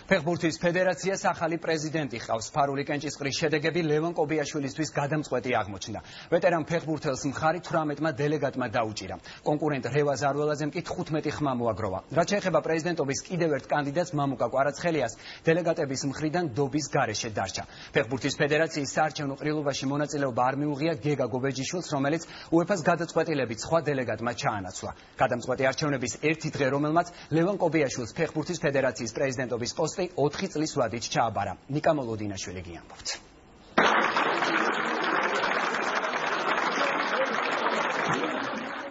ფეხბურთის ფედერაციას ახალი პრეზიდენტი ყავს. ფარული კენჭისყრის შედეგები ლევან კობიაშვილისთვის გადამწყვეტი აღმოჩნდა. ვეტერან ფეხბურთელს მხარი 18-მა დელეგატმა დაუჭირა. კონკურენტ რევაზ ზარველაძემ კი 15 ხმა მოაგროვა. რაც შეეხება პრეზიდენტობის კიდევ ერთ კანდიდატს მამუკა კვარაცხელიას, დელეგატების მხრიდან დობის გარეშე დარჩა. ფეხბურთის ფედერაციის საარჩევნო ყრილობაში მონაწილეობა არ მიუღია გეგა გობეჯიშვილს, რომელიც UEFA-ს გადაწყვეტილებით სხვა დელეგატმა ჩაანაცვლა. გადამწყვეტი არჩევნების ერთი დღე, რომელმაც ლევან კობიაშვილს ფეხბურთის ფედერაციის პრეზიდენტობის პოსტი 4 წლის ვადით ჩააბარა. ნიკა მოლოდინაშვილი გიამბობთ.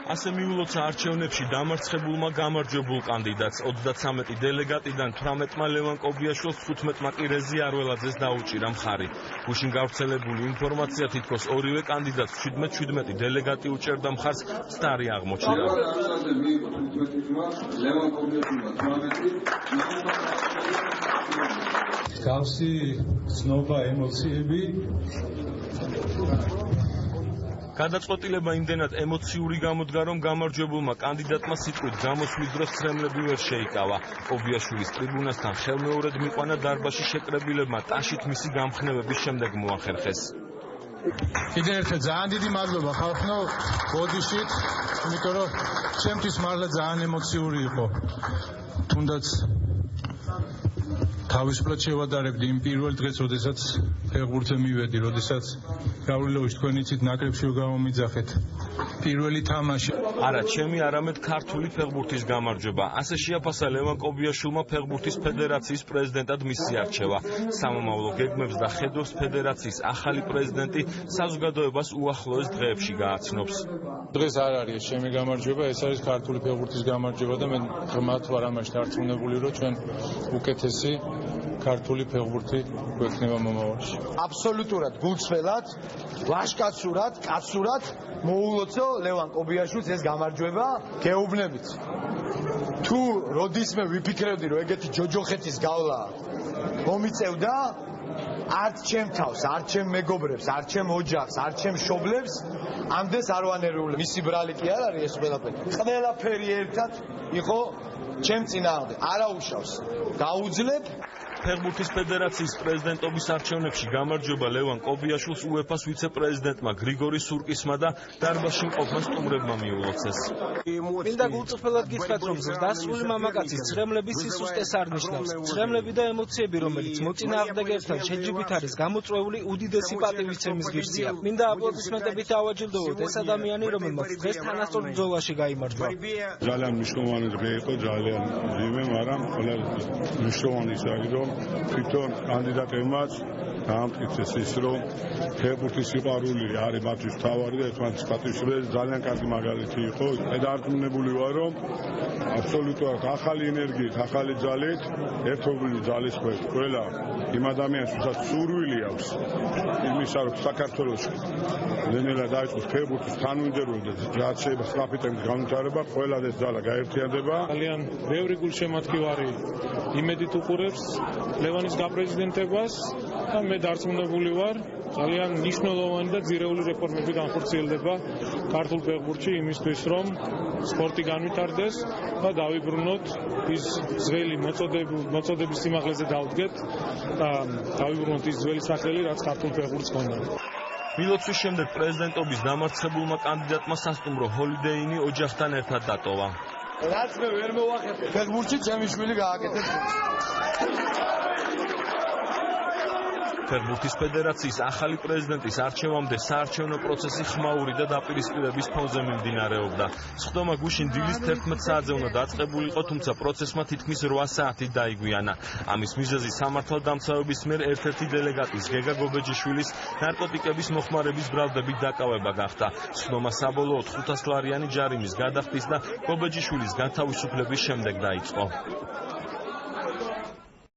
ასე მიულოცა არჩევნებში დამარცხებულმა გამარჯვებულ კანდიდატს 33 დელეგატიდან 18-მა ლევან კობიაშვილს 15-მა კი რეზი არველაძეს დაუჭირა მხარი. გუშინ გავრცელებული ინფორმაცია თითქოს ორივე კანდიდატს 17 დელეგატი უჭერდა მხარს ცდარი აღმოჩნდა. გავსი ცნობა ემოციები გადაწყვეტილება იმდენად ემოციური გამოდგა, რომ გამარჯვებულმა კანდიდატმა სიტყვით გამოსვლის დროს ცრემლები ვერ შეიკავა. კობიაშვილის ტრიბუნასთან ხელმეორედ მიყვანა დარბაზში შეკრებილებმა ტაშით მისი გამხნევების შემდეგ მოახერხეს. კიდევ ერთხელ ძალიან დიდი მადლობა ხალხო ბოდიშით, იმიტომ რომ ჩემთვის მართლა ძალიან ემოციური იყო. თუნდაც თავისუფლად შევადარებდი იმ პირველ დღეს, როდესაც ფეხბურთზე მივედი, როდესაც გავრილოვич თქვენ იცით ნაკრებში გამომიძახეთ. პირველი თამაში. არა, ჩემი არამედ ქართული ფეხბურთის გამარჯვება. ასე შეაფასა ლევან კობიაშვილმა ფეხბურთის ფედერაციის პრეზიდენტად მისი არჩევა. სამომავლო გეგმებს და ხედავს ფედერაციის ახალი პრეზიდენტი საზოგადოებას უახლოეს დღეებში გააცნობს. დღეს არ არის ჩემი გამარჯვება, ეს არის ქართული ფეხბურთის გამარჯვება და მე ღრმად ვარ ამაში დარწმუნებული, რომ ჩვენ უკეთესი ქართული ფეხბურთი გვექნება მომავალში. აბსოლუტურად გულწრფელად, ლაშკაცურად, კაცურად მოულოცო ლევან კობიაშვილს ეს გამარჯვება. გეუბნებით. თუ როდისმე ვიფიქრებდი, რომ ეგეთი ჯოჯოხეთის გავლა მომიწევდა, არც ჩემ თავს, არც ჩემ მეგობრებს, არც ჩემ ოჯახს, არც ჩემ მშობლებს ამდენს არ ვანერული. მისი ბრალი კი არ არის ეს ყველაფერი. ყველაფერი ერთად იყო ჩემ წინააღმდეგ. არაუშავს. გაუძლებ ფეხბურთის ფედერაციის პრეზიდენტობის არჩევნებში გამარჯვება ლევან კობიაშვილს UEFA-ს ვიცე-პრეზიდენტმა გრიგორი სურკისმა და დარბაზში მყოფმა სტუმრებმა მიულოცეს. მინდა გულწრფელად გითხრათ, რომ დასრული მამაკაცის ცრემლების სისუსტეს არ ნიშნავს. ცრემლები და ემოციები, რომელიც მოწინააღმდეგეებთან შეჯიბით არის გამოწვეული, უდიდესი პატივისცემის ღირსია. მინდა აპლოდისმენტებით დავაჯილდოვოთ ეს ადამიანი, რომელმაც დღეს თანასწორ ბრძოლაში გაიმარჯვა. ძალიან მნიშვნელოვანი დღე იყო, ძალიან ძიმე, მაგრამ ყველაზე მნიშვნელოვანი ის არის, რომ თვითონ კანდიდატებმაც დაამტკიცეს ის, რომ ფეხბურთის სიყვარული არის მათთვის მთავარი და ერთმანეთის პატივისცემის ძალიან კარგი მაგალითი იყო. მე დარწმუნებული ვარ, რომ აბსოლუტურად ახალი ენერგიით, ახალი ძალით, ერთობლივი ძალის ქვეშ ყველა იმ ადამიანს, ვისაც სურვილი აქვს იმისა, რომ საქართველოში ნელ-ნელა დაიწყოს ფეხბურთის თანმიმდევრული და რაც შეიძლება სწრაფი ტემპის განვითარება, ყველა ეს ძალა გაერთიანდება. ძალიან ბევრი გულშემატკივარი იმედით უყურებს ლევანის გაპრეზიდენტებას და მე დარწმუნებული ვარ, ძალიან მნიშვნელოვანი და ძირეული რეფორმები განხორციელდება ქართულ ფეხბურთში იმისთვის, რომ სპორტი განვითარდეს და დავიბრუნოთ ის ძველი მოწოდების სიმაღლეზე დავდგეთ და დავიბრუნოთ ის ძველი სახელი, რაც ქართულ ფეხბურთს ჰქონდა. მილოცვის შემდეგ პრეზიდენტობის დამარცხებულმა კანდიდატმა სასტუმრო ჰოლიდეინი ოჯახთან ერთად დატოვა. რაც მე ვერ მოვახერხე ფეხბურთში ჩემი შვილი გააკეთებს. ფეხბურთის ფედერაციის ახალი პრეზიდენტის არჩევამდე საარჩევნო პროცესი ხმაური და დაპირისპირების ფონზე მიმდინარეობდა. სხდომა გუშინ დილის 11 საათზე უნდა დაწყებულიყო, თუმცა პროცესმა თითქმის 8 საათით დაიგვიანა. ამის მიზეზი სამართალდამცავების მიერ ერთ-ერთი დელეგატის გეგა გობეჯიშვილის ნარკოტიკების მოხმარების ბრალდებით დაკავება გახდა. სხდომა საბოლოოდ 500 ლარიანი ჯარიმის გადახდის და გობეჯიშვილის განთავისუფლების შემდეგ დაიწყო.